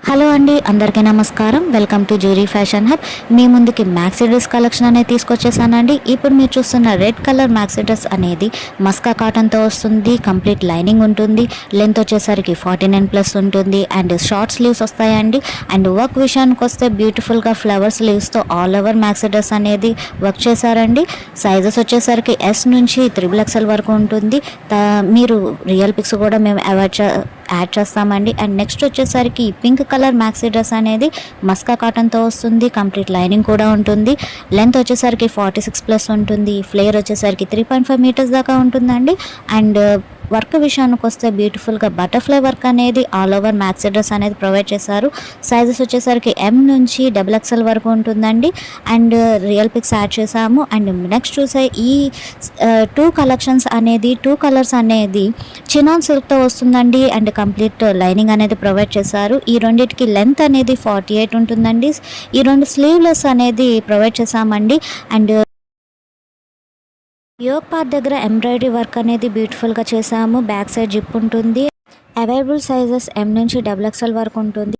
Hello అండి, అందరికీ నమస్కారం. Welcome to Jury Fashion Hub. మీ ముందుకి మ్యాక్సీ డ్రెస్ కలెక్షన్ అనేది తీసుకొచ్చేసానండి. ఇప్పుడు మీరు చూస్తున్న రెడ్ కలర్ మ్యాక్సీ డ్రెస్ అనేది మస్కా కాటన్తో వస్తుంది. కంప్లీట్ లైనింగ్ ఉంటుంది. లెంత్ వచ్చేసరికి 49+ ఉంటుంది అండ్ షార్ట్ స్లీవ్స్ వస్తాయండి. అండ్ వర్క్ విషయానికి వస్తే బ్యూటిఫుల్గా ఫ్లవర్ స్లీవ్స్తో ఆల్ ఓవర్ మ్యాక్సీ డ్రెస్ అనేది వర్క్ చేశారండి. సైజెస్ వచ్చేసరికి S నుంచి XXL వరకు ఉంటుంది. మీరు రియల్ పిక్స్ కూడా మేము యాడ్ చేస్తామండి. అండ్ నెక్స్ట్ వచ్చేసరికి పింక్ కలర్ మ్యాక్సీ డ్రెస్ అనేది మస్కా కాటన్తో వస్తుంది. కంప్లీట్ లైనింగ్ కూడా ఉంటుంది. లెంత్ వచ్చేసరికి 46+ ఉంటుంది. ఫ్లేర్ వచ్చేసరికి 3.5 మీటర్స్ దాకా ఉంటుందండి. అండ్ వర్క్ విషయానికి వస్తే బ్యూటిఫుల్గా బటర్ఫ్లై వర్క్ అనేది ఆల్ ఓవర్ మ్యాక్సీ డ్రెస్ అనేది ప్రొవైడ్ చేశారు. సైజెస్ వచ్చేసరికి M నుంచి XXL వరకు ఉంటుందండి. అండ్ రియల్ పిక్స్ యాడ్ చేసాము. అండ్ నెక్స్ట్ చూసే ఈ టూ కలర్స్ అనేది చినాన్ సిల్క్తో వస్తుందండి. అండ్ కంప్లీట్ లైనింగ్ అనేది ప్రొవైడ్ చేశారు. ఈ రెండింటికి లెంత్ అనేది 48 ఉంటుందండి. ఈ రెండు స్లీవ్లెస్ అనేది ప్రొవైడ్ చేసామండి. అండ్ యోక్ పార్ట్ దగ్గర ఎంబ్రాయిడరీ వర్క్ అనేది బ్యూటిఫుల్గా చేసాము. బ్యాక్ సైడ్ జిప్ ఉంటుంది. అవైలబుల్ సైజెస్ M నుంచి XXL వరకు ఉంటుంది.